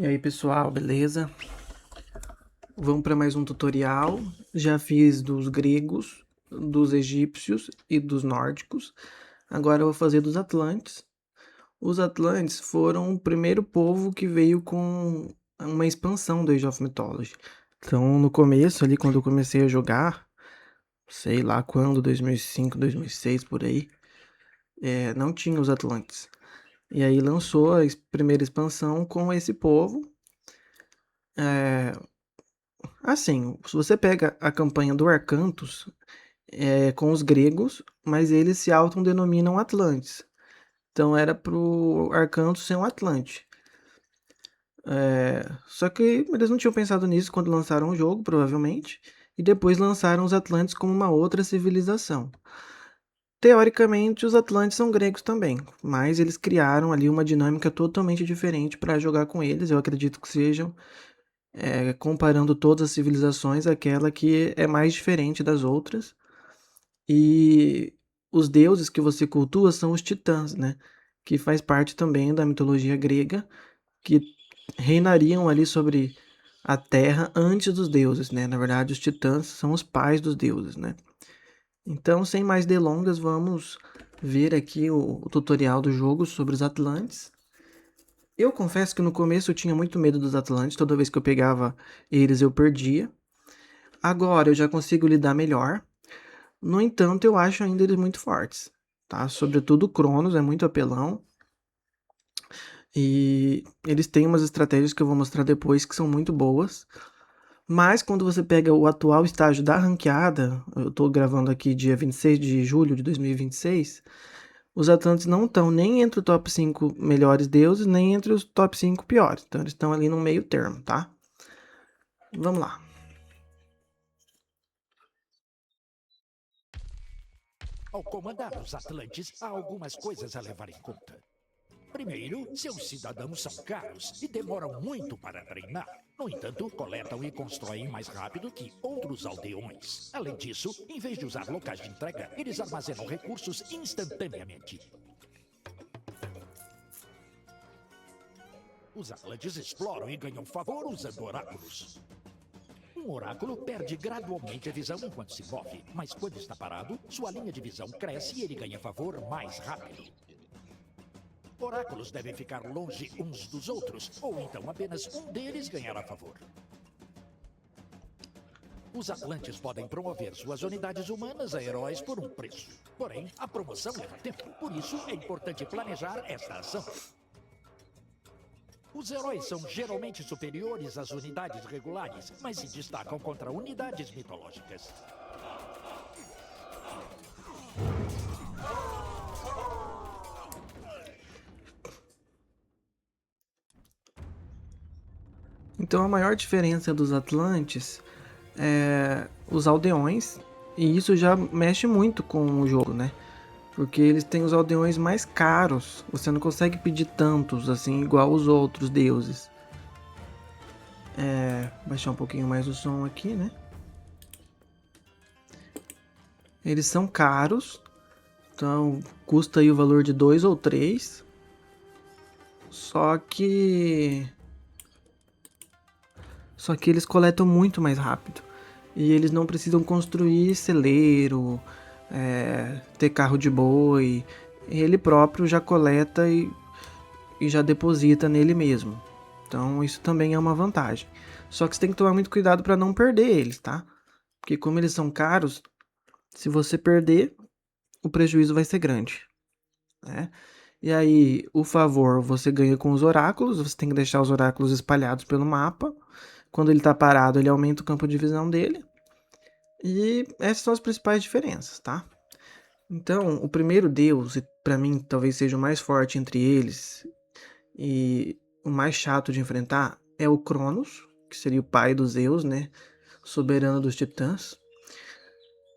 E aí pessoal, beleza? Vamos para mais um tutorial. Já fiz dos gregos, dos egípcios e dos nórdicos. Agora eu vou fazer dos atlantes. Os atlantes foram o primeiro povo que veio com uma expansão do Age of Mythology. Então no começo ali, quando eu comecei a jogar, sei lá quando, 2005, 2006 por aí, não tinha os atlantes. E aí lançou a primeira expansão com esse povo. Assim, se você pega a campanha do Arcantos, é com os gregos, mas eles se autodenominam Atlantes. Então era pro Arcantos ser um Atlante. Só que eles não tinham pensado nisso quando lançaram o jogo, provavelmente, e depois lançaram os Atlantes como uma outra civilização. Teoricamente, os Atlantes são gregos também, mas eles criaram ali uma dinâmica totalmente diferente para jogar com eles. Eu acredito que sejam comparando todas as civilizações, aquela que é mais diferente das outras. E os deuses que você cultua são os titãs, né? Que faz parte também da mitologia grega, que reinariam ali sobre a terra antes dos deuses, né? Na verdade, os titãs são os pais dos deuses, né? Então, sem mais delongas, vamos ver aqui o tutorial do jogo sobre os Atlantes. Eu confesso que no começo eu tinha muito medo dos Atlantes, toda vez que eu pegava eles eu perdia. Agora eu já consigo lidar melhor. No entanto, eu acho ainda eles muito fortes, tá? Sobretudo o Cronos é muito apelão. E eles têm umas estratégias que eu vou mostrar depois que são muito boas. Mas quando você pega o atual estágio da ranqueada, eu tô gravando aqui dia 26 de julho de 2026, os Atlantes não estão nem entre os top 5 melhores deuses, nem entre os top 5 piores. Então eles estão ali no meio termo, tá? Vamos lá. Ao comandar os Atlantes, há algumas coisas a levar em conta. Primeiro, seus cidadãos são caros e demoram muito para treinar. No entanto, coletam e constroem mais rápido que outros aldeões. Além disso, em vez de usar locais de entrega, eles armazenam recursos instantaneamente. Os Atlantes exploram e ganham favor usando oráculos. Um oráculo perde gradualmente a visão enquanto se move, mas quando está parado, sua linha de visão cresce e ele ganha favor mais rápido. Oráculos devem ficar longe uns dos outros, ou então apenas um deles ganhará favor. Os Atlantes podem promover suas unidades humanas a heróis por um preço. Porém, a promoção leva tempo, por isso é importante planejar esta ação. Os heróis são geralmente superiores às unidades regulares, mas se destacam contra unidades mitológicas. Então a maior diferença dos Atlantes é os aldeões, e isso já mexe muito com o jogo, né? Porque eles têm os aldeões mais caros, você não consegue pedir tantos assim igual os outros deuses. Baixar um pouquinho mais o som aqui, né? Eles são caros, então custa aí o valor de 2 ou 3. Só que eles coletam muito mais rápido. E eles não precisam construir celeiro, ter carro de boi. Ele próprio já coleta e já deposita nele mesmo. Então isso também é uma vantagem. Só que você tem que tomar muito cuidado para não perder eles, tá? Porque como eles são caros, se você perder, o prejuízo vai ser grande, né? E aí, o favor você ganha com os oráculos, você tem que deixar os oráculos espalhados pelo mapa. Quando ele está parado, ele aumenta o campo de visão dele. E essas são as principais diferenças, tá? Então, o primeiro deus, para mim, talvez seja o mais forte entre eles e o mais chato de enfrentar, é o Cronos, que seria o pai dos Zeus, né? Soberano dos titãs.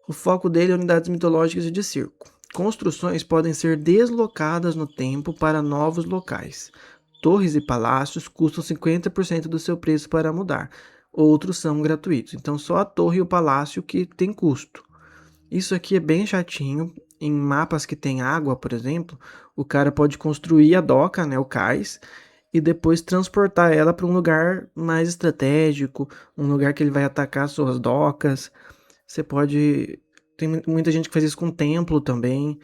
O foco dele é unidades mitológicas e de circo. Construções podem ser deslocadas no tempo para novos locais. Torres e palácios custam 50% do seu preço para mudar. Outros são gratuitos. Então só a torre e o palácio que tem custo. Isso aqui é bem chatinho. Em mapas que tem água, por exemplo, o cara pode construir a doca, né, o cais, e depois transportar ela para um lugar mais estratégico, um lugar que ele vai atacar suas docas. Você pode. Tem muita gente que faz isso com templo também,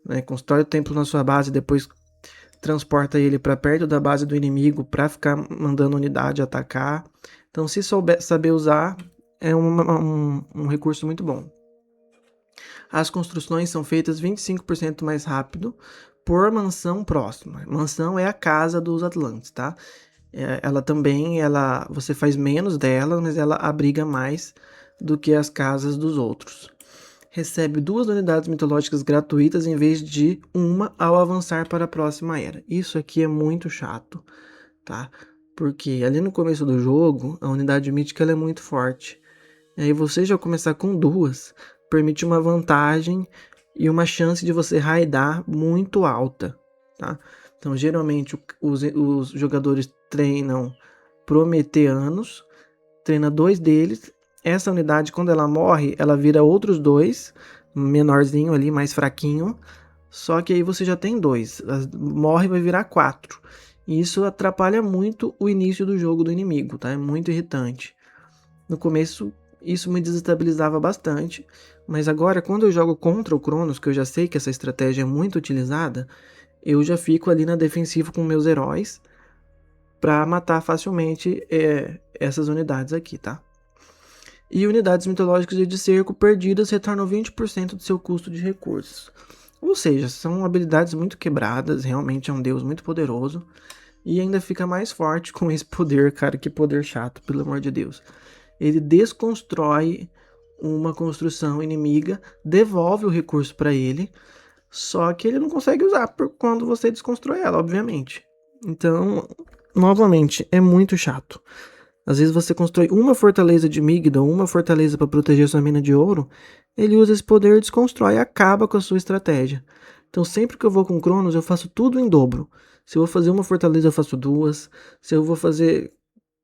né? Constrói o templo na sua base, depois transporta ele para perto da base do inimigo para ficar mandando unidade atacar. Então, se saber usar, é um recurso muito bom. As construções são feitas 25% mais rápido por mansão próxima. Mansão é a casa dos Atlantes, tá? Ela também, você faz menos dela, mas ela abriga mais do que as casas dos outros. Recebe 2 unidades mitológicas gratuitas em vez de uma ao avançar para a próxima era. Isso aqui é muito chato, tá? Porque ali no começo do jogo, a unidade mítica ela é muito forte. E aí você já começar com 2 permite uma vantagem e uma chance de você raidar muito alta, tá? Então, geralmente, os jogadores treinam Prometeanos, treina 2 deles. Essa unidade, quando ela morre, ela vira outros 2, menorzinho ali, mais fraquinho. Só que aí você já tem 2. Morre e vai virar 4. E isso atrapalha muito o início do jogo do inimigo, tá? É muito irritante. No começo, isso me desestabilizava bastante. Mas agora, quando eu jogo contra o Cronos, que eu já sei que essa estratégia é muito utilizada, eu já fico ali na defensiva com meus heróis para matar facilmente essas unidades aqui, tá? E unidades mitológicas de cerco perdidas retornam 20% do seu custo de recursos. Ou seja, são habilidades muito quebradas, realmente é um deus muito poderoso. E ainda fica mais forte com esse poder, cara, que poder chato, pelo amor de Deus. Ele desconstrói uma construção inimiga, devolve o recurso para ele, só que ele não consegue usar quando você desconstrói ela, obviamente. Então, novamente, é muito chato. Às vezes você constrói uma fortaleza de Migdol, uma fortaleza para proteger sua mina de ouro, ele usa esse poder, desconstrói e acaba com a sua estratégia. Então sempre que eu vou com Cronos, eu faço tudo em dobro. Se eu vou fazer uma fortaleza, eu faço 2. Se eu vou fazer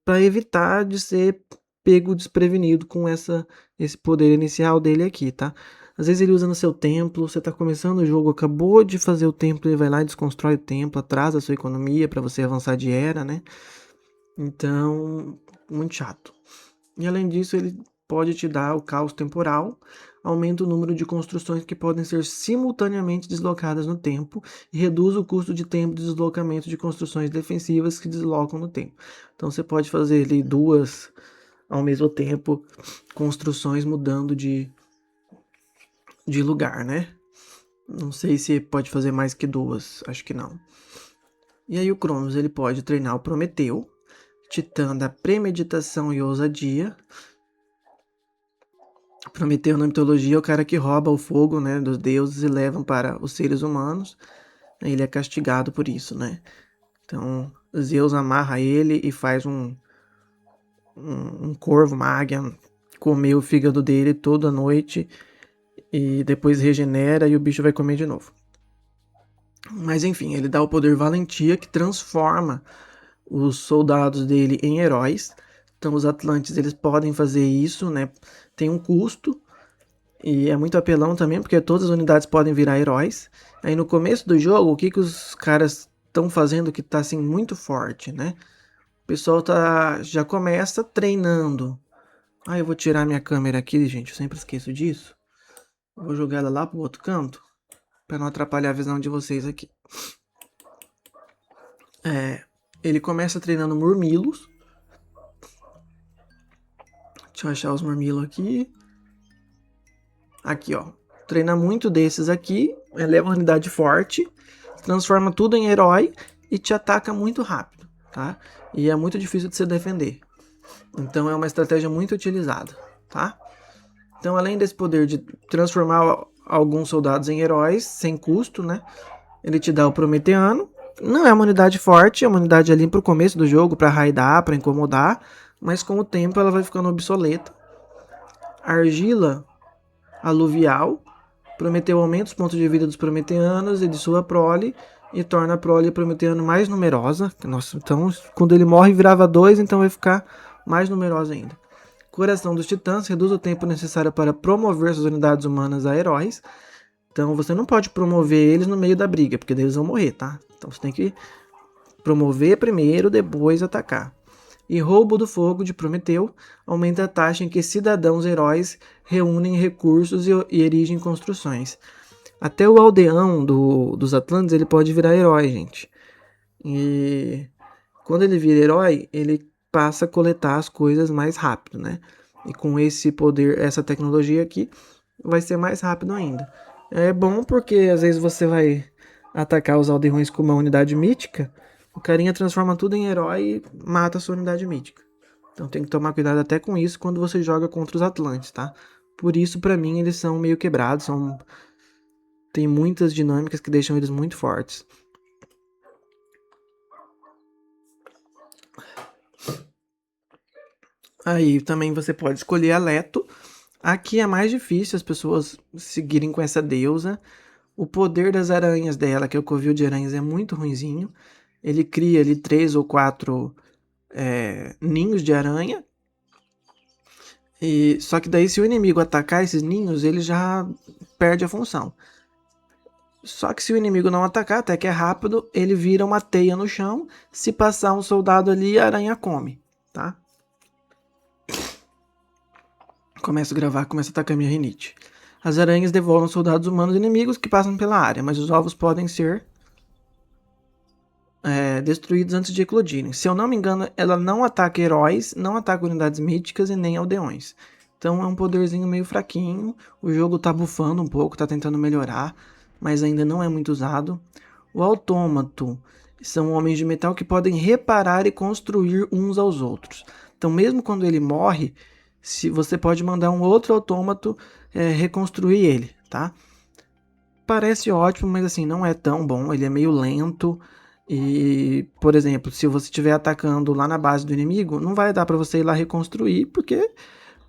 para evitar de ser pego desprevenido com esse poder inicial dele aqui, tá? Às vezes ele usa no seu templo, você tá começando o jogo, acabou de fazer o templo, ele vai lá e desconstrói o templo, atrasa a sua economia para você avançar de era, né? Então, muito chato. E além disso, ele pode te dar o caos temporal, aumenta o número de construções que podem ser simultaneamente deslocadas no tempo e reduz o custo de tempo de deslocamento de construções defensivas que deslocam no tempo. Então você pode fazer ali 2 ao mesmo tempo, construções mudando de lugar, né? Não sei se pode fazer mais que 2, acho que não. E aí o Cronos ele pode treinar o Prometeu, Titã da premeditação e ousadia. Prometeu na mitologia é o cara que rouba o fogo, né, dos deuses e levam para os seres humanos. Ele é castigado por isso, né? Então Zeus amarra ele e faz um corvo, uma águia, comer o fígado dele toda noite e depois regenera e o bicho vai comer de novo. Mas enfim, ele dá o poder valentia que transforma os soldados dele em heróis. Então os Atlantes eles podem fazer isso, né? Tem um custo e é muito apelão também, porque todas as unidades podem virar heróis. Aí no começo do jogo, o que os caras estão fazendo que tá assim muito forte, né? O pessoal já começa treinando. Eu vou tirar minha câmera aqui, gente, eu sempre esqueço disso. Eu vou jogar ela lá pro outro canto, para não atrapalhar a visão de vocês aqui. Ele começa treinando murmilos. Deixa eu achar os murmilos aqui. Aqui, ó. Treina muito desses aqui, eleva a unidade forte, transforma tudo em herói e te ataca muito rápido, tá? E é muito difícil de se defender. Então é uma estratégia muito utilizada, tá? Então além desse poder de transformar alguns soldados em heróis, sem custo, né? Ele te dá o Prometeano. Não é uma unidade forte, é uma unidade ali pro começo do jogo, pra raidar, pra incomodar, mas com o tempo ela vai ficando obsoleta. Argila aluvial. Prometeu aumenta os pontos de vida dos prometeanos e de sua prole e torna a prole prometeano mais numerosa. Nossa, então quando ele morre virava 2, então vai ficar mais numerosa ainda. Coração dos Titãs reduz o tempo necessário para promover suas unidades humanas a heróis. Então você não pode promover eles no meio da briga, porque daí eles vão morrer, tá? Então você tem que promover primeiro, depois atacar. E roubo do fogo de Prometeu aumenta a taxa em que cidadãos heróis reúnem recursos e erigem construções. Até o aldeão dos Atlantes ele pode virar herói, gente. E quando ele vira herói, ele passa a coletar as coisas mais rápido, né? E com esse poder, essa tecnologia aqui, vai ser mais rápido ainda. É bom porque às vezes você vai atacar os aldeões com uma unidade mítica, o carinha transforma tudo em herói e mata a sua unidade mítica. Então tem que tomar cuidado até com isso quando você joga contra os Atlantes, tá? Por isso, pra mim, eles são meio quebrados, tem muitas dinâmicas que deixam eles muito fortes. Aí também você pode escolher a Leto. Aqui é mais difícil as pessoas seguirem com essa deusa. O poder das aranhas dela, que é o covil de aranhas, é muito ruinzinho. Ele cria ali 3 ou 4 ninhos de aranha. E só que daí, se o inimigo atacar esses ninhos, ele já perde a função. Só que se o inimigo não atacar, até que é rápido, ele vira uma teia no chão. Se passar um soldado ali, a aranha come, tá? Começo a gravar, começa a atacar minha rinite. As aranhas devoram soldados humanos inimigos que passam pela área, mas os ovos podem ser destruídos antes de eclodirem. Se eu não me engano, ela não ataca heróis, não ataca unidades míticas e nem aldeões. Então é um poderzinho meio fraquinho. O jogo tá bufando um pouco, tá tentando melhorar, mas ainda não é muito usado. O autômato são homens de metal que podem reparar e construir uns aos outros. Então mesmo quando ele morre, se você pode mandar um outro autômato reconstruir ele, tá? Parece ótimo, mas assim, não é tão bom, ele é meio lento. E, por exemplo, se você estiver atacando lá na base do inimigo, não vai dar para você ir lá reconstruir, porque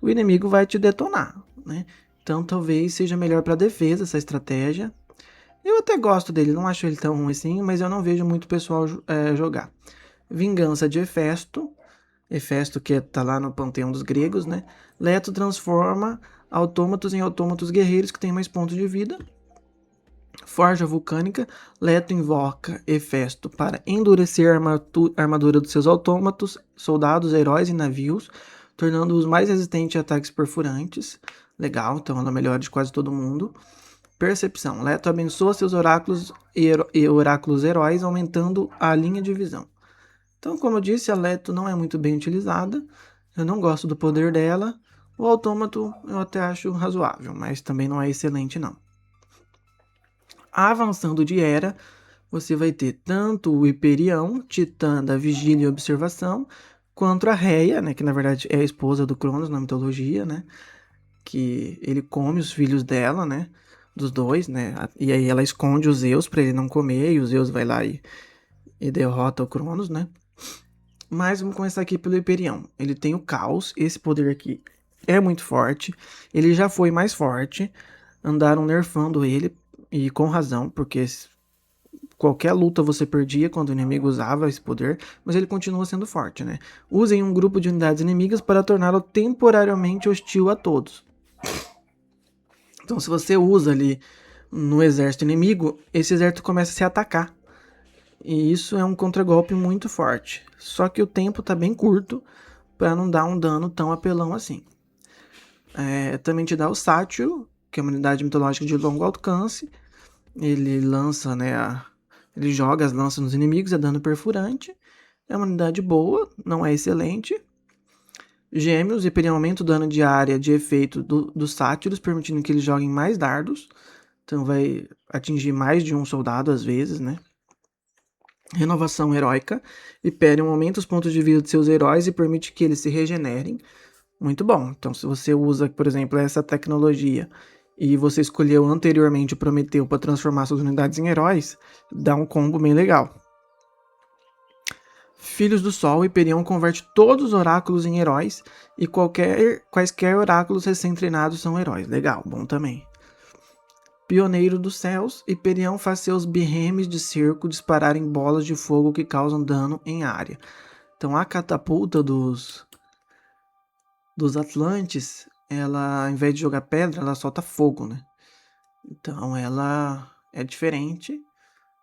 o inimigo vai te detonar, né? Então talvez seja melhor para defesa essa estratégia. Eu até gosto dele, não acho ele tão ruim assim, mas eu não vejo muito pessoal jogar. Vingança de Hefesto. Hefesto que tá lá no panteão dos gregos, né? Leto transforma autômatos em autômatos guerreiros que têm mais pontos de vida. Forja vulcânica, Leto invoca Hefesto para endurecer a armadura dos seus autômatos, soldados, heróis e navios, tornando-os mais resistentes a ataques perfurantes. Legal, então ela melhora de quase todo mundo. Percepção, Leto abençoa seus oráculos e oráculos heróis, aumentando a linha de visão. Então, como eu disse, a Leto não é muito bem utilizada. Eu não gosto do poder dela. O autômato eu até acho razoável, mas também não é excelente não. Avançando de era, você vai ter tanto o Hiperião, titã da vigília e observação, quanto a Reia, né, que na verdade é a esposa do Cronos na mitologia, né, que ele come os filhos dela, né, dos dois, né, e aí ela esconde os Zeus para ele não comer, e o Zeus vai lá e derrota o Cronos, né. Mas vamos começar aqui pelo Hiperião. Ele tem o Caos, esse poder aqui é muito forte, ele já foi mais forte, andaram nerfando ele, e com razão, porque qualquer luta você perdia quando o inimigo usava esse poder, mas ele continua sendo forte, né? Usem um grupo de unidades inimigas para torná-lo temporariamente hostil a todos. Então, se você usa ali no exército inimigo, esse exército começa a se atacar. E isso é um contragolpe muito forte. Só que o tempo tá bem curto para não dar um dano tão apelão assim. Também te dá o Sátiro, que é uma unidade mitológica de longo alcance. Ele lança, né, ele joga as lanças nos inimigos, é dano perfurante. É uma unidade boa, não é excelente. Gêmeos, Hiperião aumenta o dano de área de efeito dos sátiros, permitindo que eles joguem mais dardos. Então vai atingir mais de um soldado às vezes, né? Renovação heróica. Hyperion aumenta os pontos de vida de seus heróis e permite que eles se regenerem. Muito bom. Então, se você usa, por exemplo, essa tecnologia e você escolheu anteriormente o Prometeu para transformar suas unidades em heróis, dá um combo bem legal. Filhos do Sol, Hyperion converte todos os oráculos em heróis e quaisquer oráculos recém-treinados são heróis. Legal, bom também. Pioneiro dos Céus, Hyperion faz seus birremes de cerco dispararem bolas de fogo que causam dano em área. Então a catapulta dos Atlantes, ela, ao invés de jogar pedra, ela solta fogo, né? Então ela é diferente,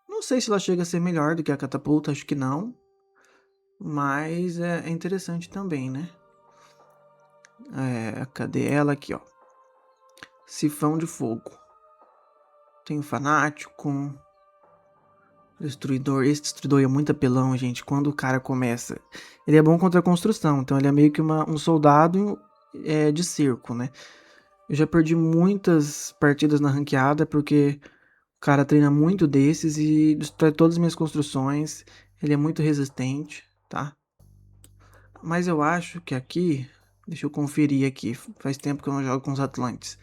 Não sei se ela chega a ser melhor do que a catapulta, acho que não. Mas é interessante também, né? Cadê ela aqui, ó? Sifão de fogo. Tem o fanático. Destruidor. Esse destruidor é muito apelão, gente. Quando o cara começa. Ele é bom contra a construção. Então ele é meio que um soldado de cerco, né? Eu já perdi muitas partidas na ranqueada porque o cara treina muito desses e destrói todas as minhas construções. Ele é muito resistente, tá? Mas eu acho que aqui. Deixa eu conferir aqui. Faz tempo que eu não jogo com os Atlantes.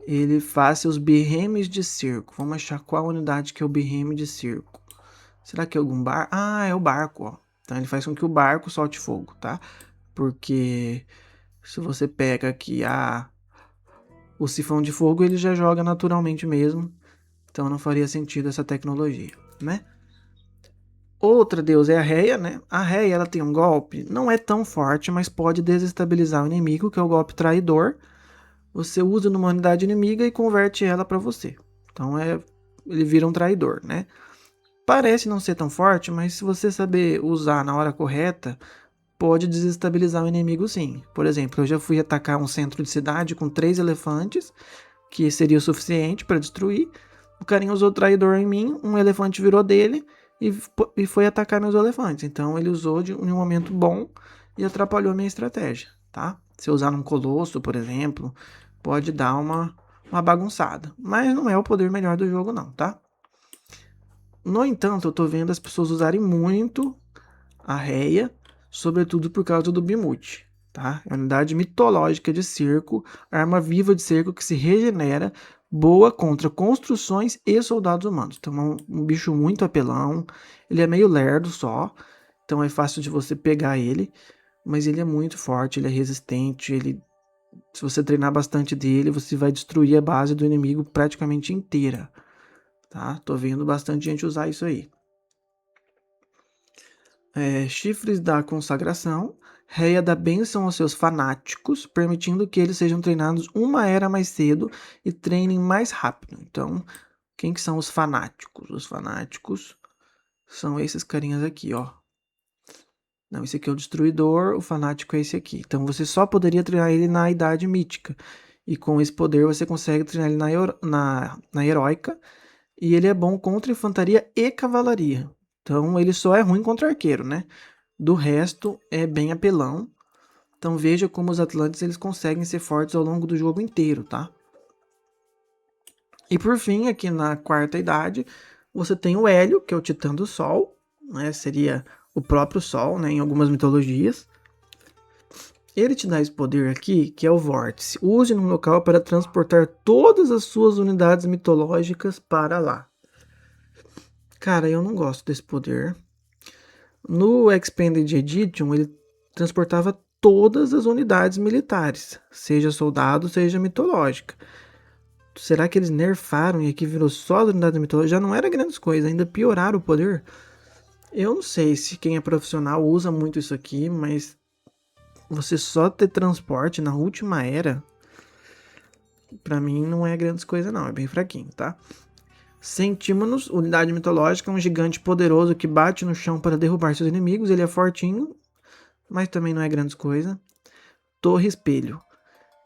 Ele faz seus birremes de cerco. Vamos achar qual unidade que é o birreme de cerco. Será que é algum barco? Ah, é o barco, ó. Então ele faz com que o barco solte fogo, tá? Porque se você pega aqui o sifão de fogo, ele já joga naturalmente mesmo. Então não faria sentido essa tecnologia, né? Outra deusa é a Reia, né? A Reia, ela tem um golpe, não é tão forte, mas pode desestabilizar o inimigo, que é o golpe traidor. Você usa numa unidade inimiga e converte ela para você. Então ele vira um traidor, né? Parece não ser tão forte, mas se você saber usar na hora correta, pode desestabilizar o inimigo sim. Por exemplo, eu já fui atacar um centro de cidade com 3 elefantes, que seria o suficiente para destruir. O carinha usou traidor em mim, um elefante virou dele e foi atacar meus elefantes. Então ele usou em um momento bom e atrapalhou a minha estratégia, tá? Se eu usar num colosso, por exemplo, pode dar uma bagunçada. Mas não é o poder melhor do jogo não, tá? No entanto, eu tô vendo as pessoas usarem muito a Reia, sobretudo por causa do Bimute, tá? É uma unidade mitológica de cerco, arma viva de cerco que se regenera, boa contra construções e soldados humanos. Então é um bicho muito apelão, ele é meio lerdo só, então é fácil de você pegar ele, mas ele é muito forte, ele é resistente, se você treinar bastante dele, você vai destruir a base do inimigo praticamente inteira, tá? Tô vendo bastante gente usar isso aí. Chifres da consagração, Reia dá bênção aos seus fanáticos, permitindo que eles sejam treinados uma era mais cedo e treinem mais rápido. Então, quem que são os fanáticos? Os fanáticos são esses carinhas aqui, ó. Não, esse aqui é o destruidor, o fanático é esse aqui. Então você só poderia treinar ele na idade mítica. E com esse poder você consegue treinar ele na heróica. E ele é bom contra infantaria e cavalaria. Então ele só é ruim contra arqueiro, né? Do resto é bem apelão. Então veja como os Atlantes eles conseguem ser fortes ao longo do jogo inteiro, tá? E por fim, aqui na quarta idade, você tem o Hélio, que é o Titã do Sol, né? Seria o próprio Sol, né? Em algumas mitologias. Ele te dá esse poder aqui, que é o Vórtice. Use no local para transportar todas as suas unidades mitológicas para lá. Cara, eu não gosto desse poder. No Expanded Edition, ele transportava todas as unidades militares, seja soldado, seja mitológica. Será que eles nerfaram e aqui virou só as unidades mitológicas? Já não era grandes coisas, ainda pioraram o poder. Eu não sei se quem é profissional usa muito isso aqui, mas você só ter transporte na última era, pra mim não é grandes coisas não, é bem fraquinho, tá? Centímonos, unidade mitológica, um gigante poderoso que bate no chão para derrubar seus inimigos. Ele é fortinho, mas também não é grande coisa. Torre espelho.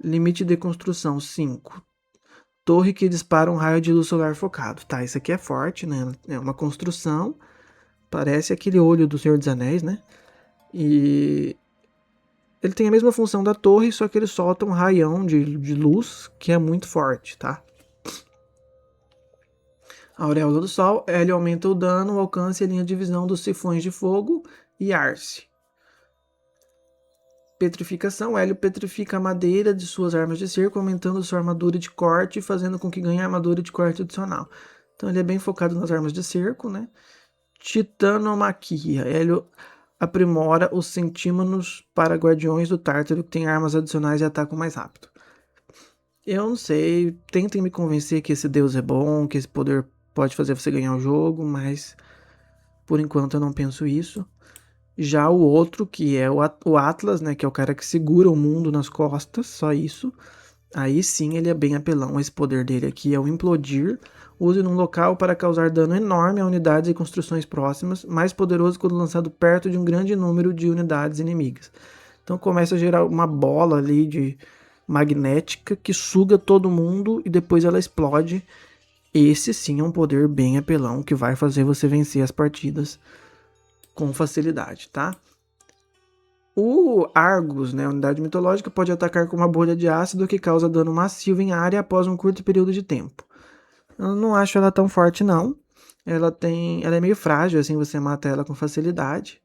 Limite de construção 5. Torre que dispara um raio de luz solar focado. Tá, isso aqui é forte, né? É uma construção. Parece aquele olho do Senhor dos Anéis, né? E ele tem a mesma função da torre, só que ele solta um raião de luz que é muito forte, tá? A auréola do sol, ele aumenta o dano, o alcance e a linha de visão dos sifões de fogo e arce. Petrificação, Hélio petrifica a madeira de suas armas de cerco, aumentando sua armadura de corte e fazendo com que ganhe armadura de corte adicional. Então ele é bem focado nas armas de cerco, né? Titanomaquia, Hélio aprimora os centímonos para guardiões do Tártaro que tem armas adicionais e atacam mais rápido. Eu não sei, tentem me convencer que esse deus é bom, que esse poder pode fazer você ganhar o jogo, mas por enquanto eu não penso isso. Já o outro, que é o Atlas, né, que é o cara que segura o mundo nas costas, só isso. Aí sim ele é bem apelão. Esse poder dele aqui é o Implodir. Use num local para causar dano enorme a unidades e construções próximas, mais poderoso quando lançado perto de um grande número de unidades inimigas. Então começa a gerar uma bola ali de magnética que suga todo mundo e depois ela explode. Esse sim é um poder bem apelão que vai fazer você vencer as partidas com facilidade, tá? O Argus, né, a unidade mitológica, pode atacar com uma bolha de ácido que causa dano massivo em área após um curto período de tempo. Eu não acho ela tão forte, não. Ela é meio frágil, assim, você mata ela com facilidade.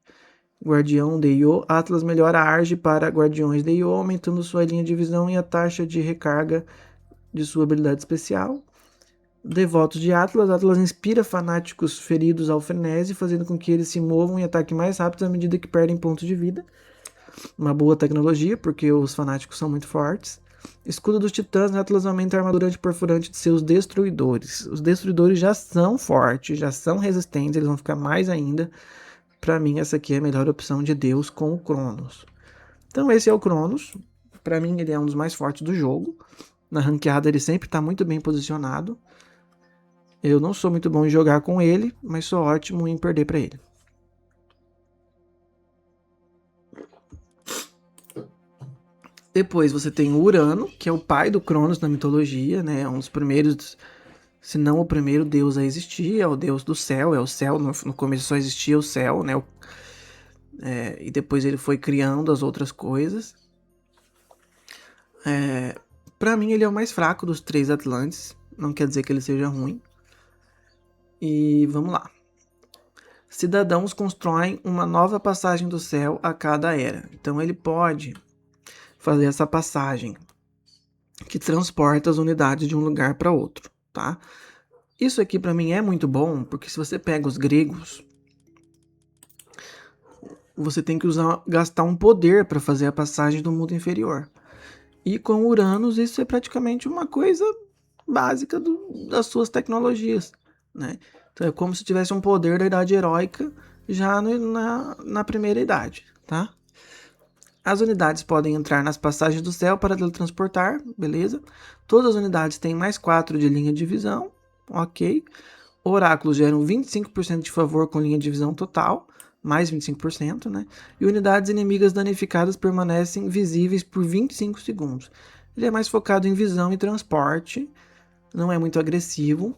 Guardião de Io. Atlas melhora a Arge para Guardiões de Io, aumentando sua linha de visão e a taxa de recarga de sua habilidade especial. Devotos de Atlas. Atlas inspira fanáticos feridos ao frenesi, fazendo com que eles se movam e ataquem mais rápido à medida que perdem pontos de vida. Uma boa tecnologia, porque os fanáticos são muito fortes. Escudo dos Titãs, Atlas aumenta a armadura antiperfurante de seus destruidores. Os destruidores já são fortes, já são resistentes, eles vão ficar mais ainda. Pra mim, essa aqui é a melhor opção de Deus com o Cronos. Então esse é o Cronos. Pra mim, ele é um dos mais fortes do jogo. Na ranqueada, ele sempre tá muito bem posicionado. Eu não sou muito bom em jogar com ele, mas sou ótimo em perder pra ele. Depois você tem o Urano, que é o pai do Cronos na mitologia, né? É um dos primeiros, se não o primeiro deus a existir, é o deus do céu, é o céu, no começo só existia o céu, né? E depois ele foi criando as outras coisas. Pra mim ele é o mais fraco dos três Atlantes, não quer dizer que ele seja ruim. E vamos lá. Cidadãos constroem uma nova passagem do céu a cada era. Então ele pode fazer essa passagem que transporta as unidades de um lugar para outro, tá? Isso aqui para mim é muito bom, porque se você pega os gregos, você tem que gastar um poder para fazer a passagem do mundo inferior. E com Uranus isso é praticamente uma coisa básica das suas tecnologias, né? Então é como se tivesse um poder da idade heróica já na primeira idade, tá? As unidades podem entrar nas passagens do céu para teletransportar, beleza? Todas as unidades têm mais 4 de linha de visão, ok. Oráculos geram 25% de favor com linha de visão total, mais 25%, né? E unidades inimigas danificadas permanecem visíveis por 25 segundos. Ele é mais focado em visão e transporte, não é muito agressivo.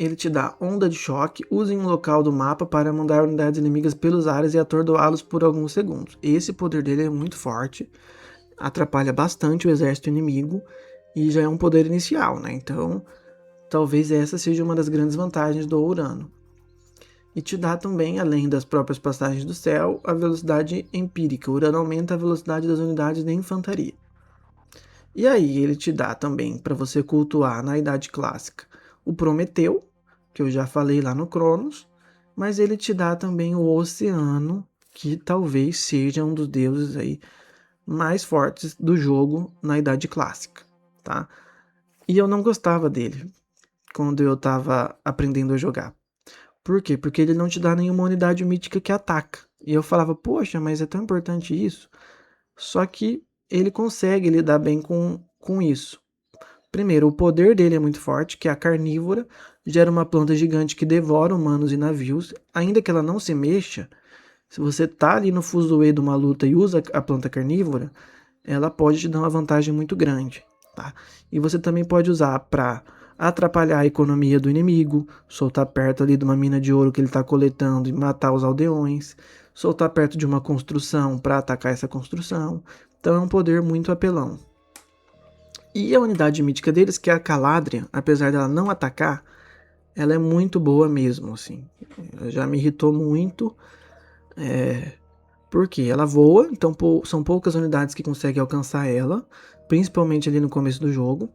Ele te dá onda de choque, use em um local do mapa para mandar unidades inimigas pelos ares e atordoá-los por alguns segundos. Esse poder dele é muito forte, atrapalha bastante o exército inimigo e já é um poder inicial, né? Então, talvez essa seja uma das grandes vantagens do Urano. E te dá também, além das próprias passagens do céu, a velocidade empírica. O Urano aumenta a velocidade das unidades de infantaria. E aí ele te dá também para você cultuar na Idade Clássica o Prometeu, que eu já falei lá no Cronos, mas ele te dá também o Oceano, que talvez seja um dos deuses aí mais fortes do jogo na Idade Clássica, tá? E eu não gostava dele quando eu tava aprendendo a jogar. Por quê? Porque ele não te dá nenhuma unidade mítica que ataca. E eu falava, poxa, mas é tão importante isso. Só que ele consegue lidar bem com isso. Primeiro, o poder dele é muito forte, que é a carnívora, gera uma planta gigante que devora humanos e navios, ainda que ela não se mexa. Se você tá ali no fuzuê de uma luta e usa a planta carnívora, ela pode te dar uma vantagem muito grande, tá? E você também pode usar para atrapalhar a economia do inimigo, soltar perto ali de uma mina de ouro que ele está coletando e matar os aldeões, soltar perto de uma construção para atacar essa construção. Então é um poder muito apelão. E a unidade mítica deles, que é a Caladria, apesar dela não atacar, ela é muito boa mesmo, assim. Ela já me irritou muito, porque ela voa, então são poucas unidades que conseguem alcançar ela, principalmente ali no começo do jogo.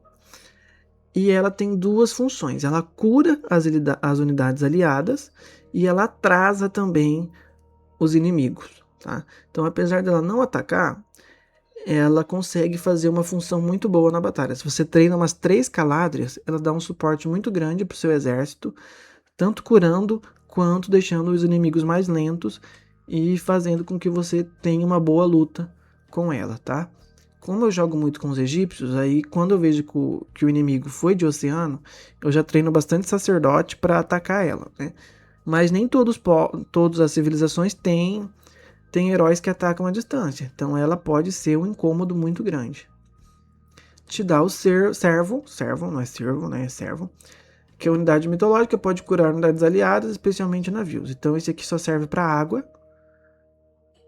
E ela tem duas funções, ela cura as unidades aliadas e ela atrasa também os inimigos, tá? Então apesar dela não atacar, ela consegue fazer uma função muito boa na batalha. Se você treina umas 3 Caladrias, ela dá um suporte muito grande para o seu exército, tanto curando quanto deixando os inimigos mais lentos e fazendo com que você tenha uma boa luta com ela, tá? Como eu jogo muito com os egípcios, aí quando eu vejo que o inimigo foi de oceano, eu já treino bastante sacerdote para atacar ela, né? Mas nem todas as civilizações têm heróis que atacam à distância, então ela pode ser um incômodo muito grande. Te dá o servo, não é servo, né? É servo, que é a unidade mitológica, pode curar unidades aliadas, especialmente navios. Então esse aqui só serve para água.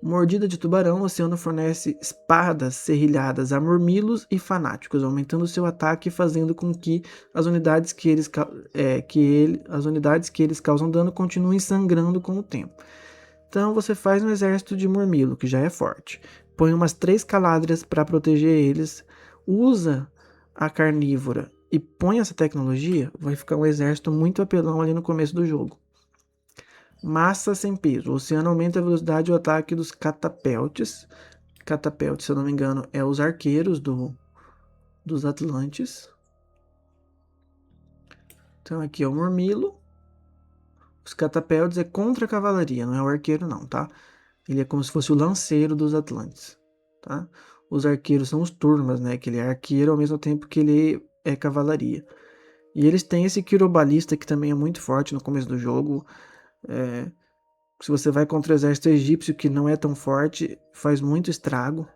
Mordida de tubarão, o oceano fornece espadas serrilhadas a murmilos e fanáticos, aumentando seu ataque e fazendo com que as unidades que eles causam dano continuem sangrando com o tempo. Então você faz um exército de murmilo, que já é forte. Põe umas 3 caladrias para proteger eles. Usa a carnívora e põe essa tecnologia, vai ficar um exército muito apelão ali no começo do jogo. Massa sem peso. O oceano aumenta a velocidade e o ataque dos catapeltes. Catapeltes, se eu não me engano, é os arqueiros dos Atlantes. Então aqui é o murmilo. Os catapeltes é contra a cavalaria, não é o arqueiro não, tá? Ele é como se fosse o lanceiro dos Atlantes, tá? Os arqueiros são os turmas, né? Que ele é arqueiro ao mesmo tempo que ele é cavalaria. E eles têm esse quirobalista que também é muito forte no começo do jogo. Se você vai contra o exército egípcio, que não é tão forte, faz muito estrago.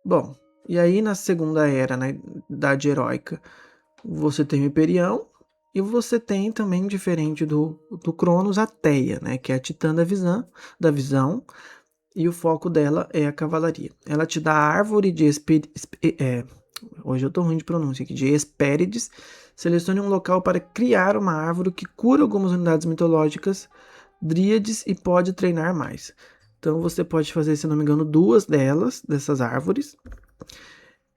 Bom, e aí na segunda era, na Idade Heróica, você tem o Imperião, e você tem também, diferente do Cronos, a Teia, né, que é a titã da visão, e o foco dela é a cavalaria. Ela te dá a árvore de hoje eu tô ruim de pronúncia aqui, de Hespérides. Selecione um local para criar uma árvore que cura algumas unidades mitológicas, dríades, e pode treinar mais. Então você pode fazer, se não me engano, 2 dessas árvores.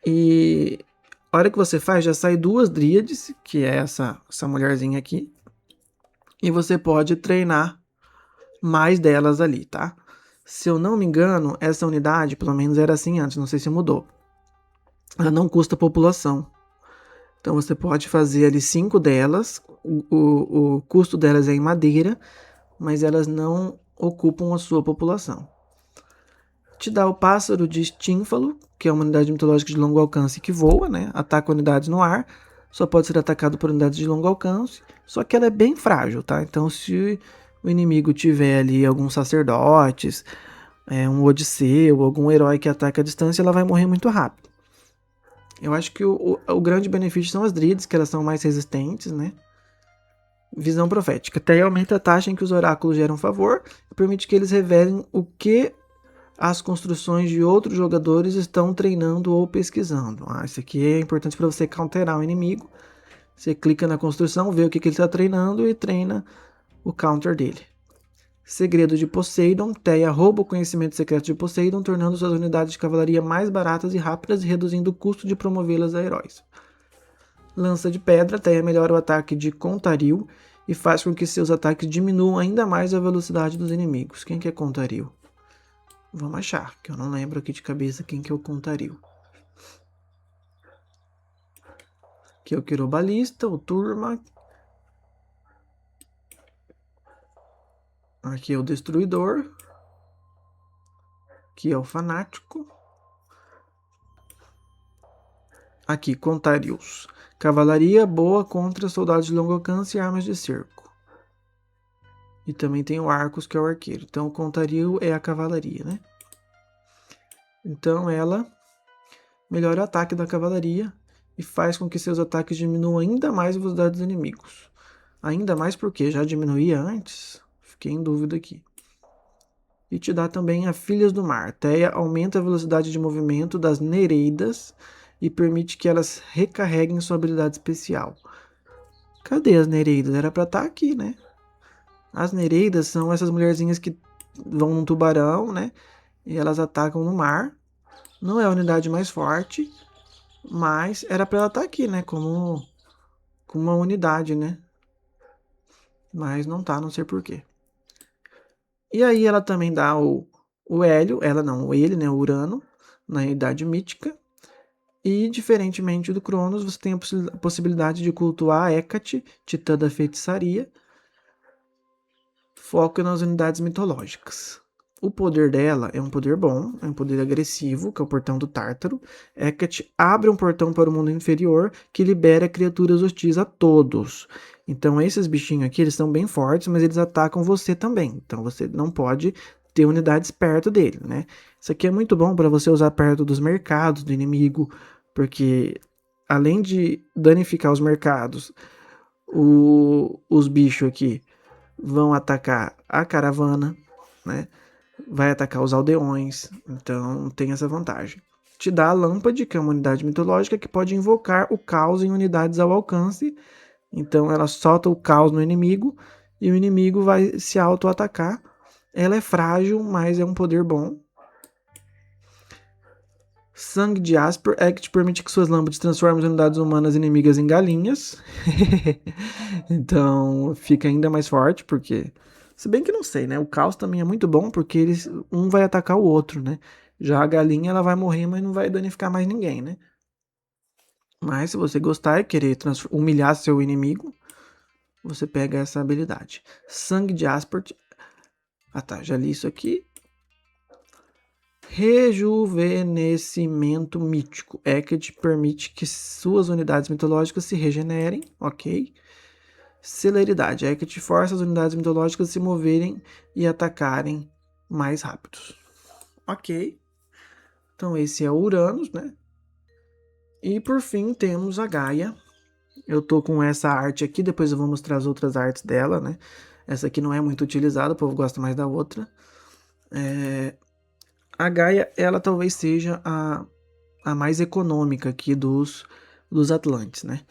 E a hora que você faz, já sai 2 dríades, que é essa mulherzinha aqui. E você pode treinar mais delas ali, tá? Se eu não me engano, essa unidade, pelo menos era assim antes, não sei se mudou. Ela não custa população. Então você pode fazer ali 5 delas. O custo delas é em madeira, mas elas não ocupam a sua população. Te dá o pássaro de Stínfalo, que é uma unidade mitológica de longo alcance que voa, né? Ataca unidades no ar. Só pode ser atacado por unidades de longo alcance. Só que ela é bem frágil, tá? Então se o inimigo tiver ali alguns sacerdotes, um Odisseu, algum herói que ataca a distância, ela vai morrer muito rápido. Eu acho que o grande benefício são as dríades, que elas são mais resistentes, né? Visão profética. Até aumenta a taxa em que os oráculos geram favor e permite que eles revelem o que as construções de outros jogadores estão treinando ou pesquisando. Isso aqui é importante para você counterar o inimigo. Você clica na construção, vê o que ele está treinando e treina o counter dele. Segredo de Poseidon. Teia rouba o conhecimento secreto de Poseidon, tornando suas unidades de cavalaria mais baratas e rápidas e reduzindo o custo de promovê-las a heróis. Lança de Pedra. Teia melhora o ataque de Contaril e faz com que seus ataques diminuam ainda mais a velocidade dos inimigos. Quem que é Contaril? Vamos achar, que eu não lembro aqui de cabeça quem que é o Contaril. Aqui é o Quirobalista, o Turma. Aqui é o Destruidor. Aqui é o Fanático. Aqui, Contarius. Cavalaria boa contra soldados de longo alcance e armas de cerco. E também tem o Arcos, que é o arqueiro. Então, o Contaril é a cavalaria, né? Então, ela melhora o ataque da cavalaria e faz com que seus ataques diminuam ainda mais a velocidade dos inimigos. Ainda mais porque já diminuía antes. Fiquei em dúvida aqui. E te dá também a Filhas do Mar. Teia aumenta a velocidade de movimento das Nereidas e permite que elas recarreguem sua habilidade especial. Cadê as Nereidas? Era pra estar aqui, né? As Nereidas são essas mulherzinhas que vão num tubarão, né? E elas atacam no mar. Não é a unidade mais forte, mas era pra ela estar aqui, né? Como uma unidade, né? Mas não tá, não sei porquê. E aí ela também dá o Hélio, ele, né? O Urano, na Idade Mítica. E, diferentemente do Cronos, você tem a possibilidade de cultuar a Hécate, titã da feitiçaria. Foco nas unidades mitológicas. O poder dela é um poder bom, é um poder agressivo, que é o portão do Tártaro. Hecate abre um portão para o mundo inferior que libera criaturas hostis a todos. Então esses bichinhos aqui, eles são bem fortes, mas eles atacam você também. Então você não pode ter unidades perto dele, né? Isso aqui é muito bom para você usar perto dos mercados do inimigo, porque além de danificar os mercados, os bichos aqui vão atacar a caravana, né? Vai atacar os aldeões, então tem essa vantagem. Te dá a Lâmpade, que é uma unidade mitológica que pode invocar o caos em unidades ao alcance. Então ela solta o caos no inimigo e o inimigo vai se auto-atacar. Ela é frágil, mas é um poder bom. Sangue de Asper é que te permite que suas lâmpadas transformem as unidades humanas inimigas em galinhas. Então fica ainda mais forte, porque. Se bem que não sei, né? O caos também é muito bom, porque eles, um vai atacar o outro, né? Já a galinha ela vai morrer, mas não vai danificar mais ninguém, né? Mas se você gostar e querer humilhar seu inimigo, você pega essa habilidade. Sangue de Aspert. Ah tá, já li isso aqui. Rejuvenescimento mítico. Hecate permite que suas unidades mitológicas se regenerem, ok? Celeridade. Hecate força as unidades mitológicas a se moverem e atacarem mais rápidos. Ok. Então esse é o Uranus, né? E por fim temos a Gaia. Eu tô com essa arte aqui, depois eu vou mostrar as outras artes dela, né? Essa aqui não é muito utilizada, o povo gosta mais da outra. A Gaia, ela talvez seja a mais econômica aqui dos Atlantes, né?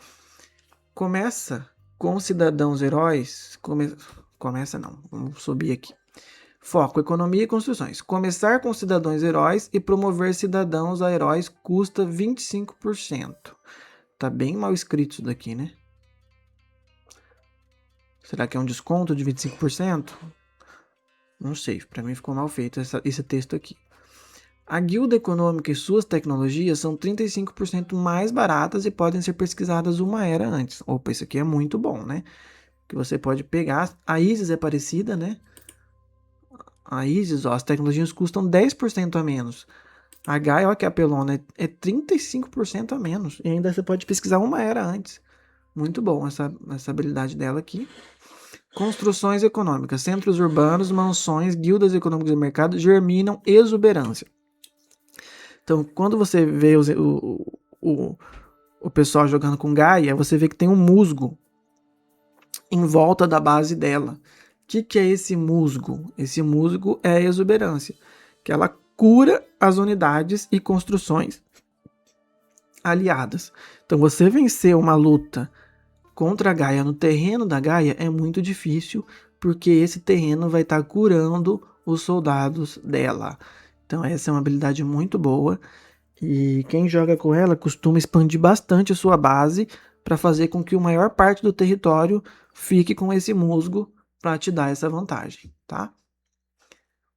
Começa com cidadãos heróis. Começa não, vamos subir aqui. Foco, economia e construções. Começar com cidadãos heróis e promover cidadãos a heróis custa 25%. Tá bem mal escrito isso daqui, né? Será que é um desconto de 25%? Não sei, para mim ficou mal feito esse texto aqui. A guilda econômica e suas tecnologias são 35% mais baratas e podem ser pesquisadas uma era antes. Opa, isso aqui é muito bom, né? Que você pode pegar. A Isis é parecida, né? A Isis, ó, as tecnologias custam 10% a menos. A Gaia, ó, que é apelona, é 35% a menos. E ainda você pode pesquisar uma era antes. Muito bom essa habilidade dela aqui. Construções econômicas, centros urbanos, mansões, guildas econômicas de mercado germinam exuberância. Então, quando você vê o pessoal jogando com Gaia, você vê que tem um musgo em volta da base dela. O que é esse musgo? Esse musgo é a exuberância, que ela cura as unidades e construções aliadas. Então, você vencer uma luta contra a Gaia no terreno da Gaia é muito difícil, porque esse terreno vai estar curando os soldados dela. Então essa é uma habilidade muito boa e quem joga com ela costuma expandir bastante a sua base para fazer com que a maior parte do território fique com esse musgo para te dar essa vantagem, tá?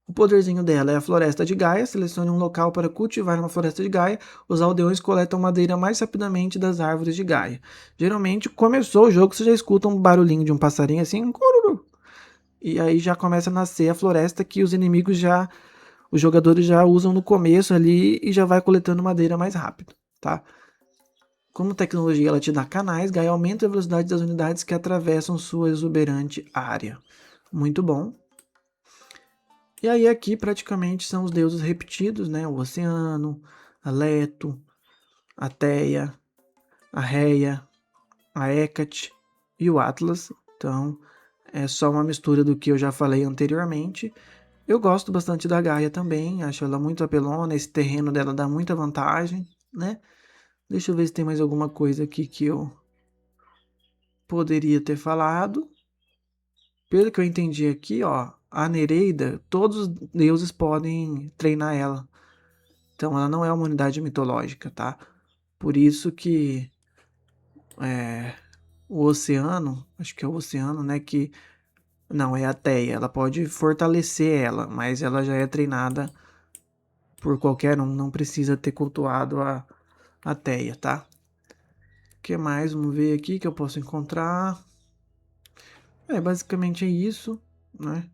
O poderzinho dela é a Floresta de Gaia. Selecione um local para cultivar uma Floresta de Gaia. Os aldeões coletam madeira mais rapidamente das árvores de Gaia. Geralmente, começou o jogo, você já escuta um barulhinho de um passarinho assim, cururu. E aí já começa a nascer a floresta que os inimigos já, os jogadores já usam no começo ali e já vai coletando madeira mais rápido, tá? Como tecnologia ela te dá canais, Gaia aumenta a velocidade das unidades que atravessam sua exuberante área. Muito bom. E aí aqui praticamente são os deuses repetidos, né? O Oceano, a Leto, a Teia, a Reia, a Hecate e o Atlas. Então é só uma mistura do que eu já falei anteriormente. Eu gosto bastante da Gaia também, acho ela muito apelona, esse terreno dela dá muita vantagem, né? Deixa eu ver se tem mais alguma coisa aqui que eu poderia ter falado. Pelo que eu entendi aqui, ó, a Nereida, todos os deuses podem treinar ela. Então ela não é uma unidade mitológica, tá? Por isso que o oceano, acho que é o oceano, né? Que não é a Teia, ela pode fortalecer ela, mas ela já é treinada por qualquer um, não precisa ter cultuado a Teia, tá? O que mais? Vamos ver aqui que eu posso encontrar. Basicamente é isso, né?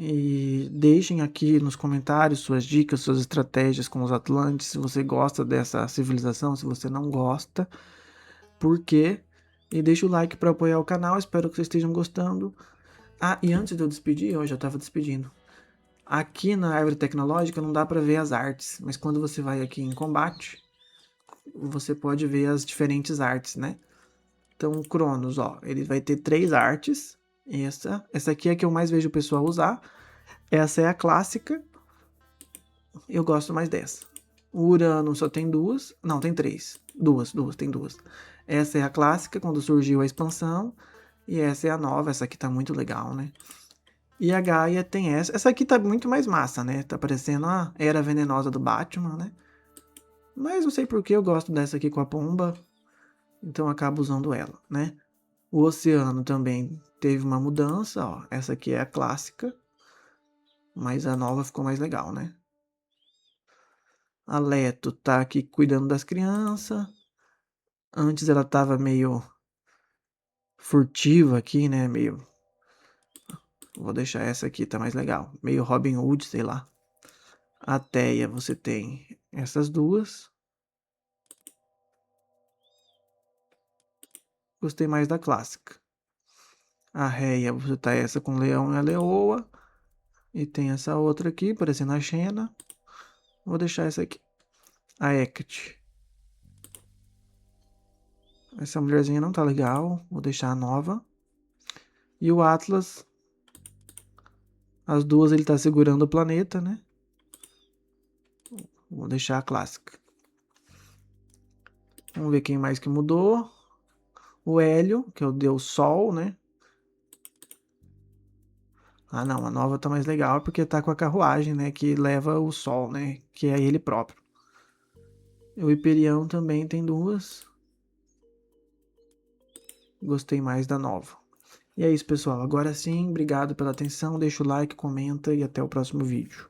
E deixem aqui nos comentários suas dicas, suas estratégias com os Atlantes, se você gosta dessa civilização, se você não gosta, por quê? E deixa o like para apoiar o canal, espero que vocês estejam gostando. Ah, e antes de eu despedir, eu já estava despedindo. Aqui na árvore tecnológica não dá para ver as artes, mas quando você vai aqui em combate, você pode ver as diferentes artes, né? Então, o Cronos, ó, ele vai ter 3 artes. Essa aqui é a que eu mais vejo o pessoal usar. Essa é a clássica. Eu gosto mais dessa. O Urano só tem 2. Não, tem 3. Tem 2. Essa é a clássica, quando surgiu a expansão. E essa é a nova. Essa aqui tá muito legal, né? E a Gaia tem essa. Essa aqui tá muito mais massa, né? Tá parecendo a Era Venenosa do Batman, né? Mas não sei por que eu gosto dessa aqui com a pomba. Então eu acabo usando ela, né? O Oceano também teve uma mudança, ó. Essa aqui é a clássica. Mas a nova ficou mais legal, né? A Leto tá aqui cuidando das crianças. Antes ela tava meio furtiva aqui, né? Meio. Vou deixar essa aqui, tá mais legal. Meio Robin Hood, sei lá. A Teia você tem essas duas. Gostei mais da clássica. A Reia você tá essa com leão e a leoa. E tem essa outra aqui, parecendo a Xena. Vou deixar essa aqui. A Hecate. Essa mulherzinha não tá legal. Vou deixar a nova. E o Atlas. As duas ele tá segurando o planeta, né? Vou deixar a clássica. Vamos ver quem mais que mudou. O Hélio, que é o Deus Sol, né? Ah, não, a nova tá mais legal porque tá com a carruagem, né? Que leva o Sol, né? Que é ele próprio. O Hiperião também tem duas. Gostei mais da nova. E é isso, pessoal. Agora sim, obrigado pela atenção. Deixa o like, comenta e até o próximo vídeo.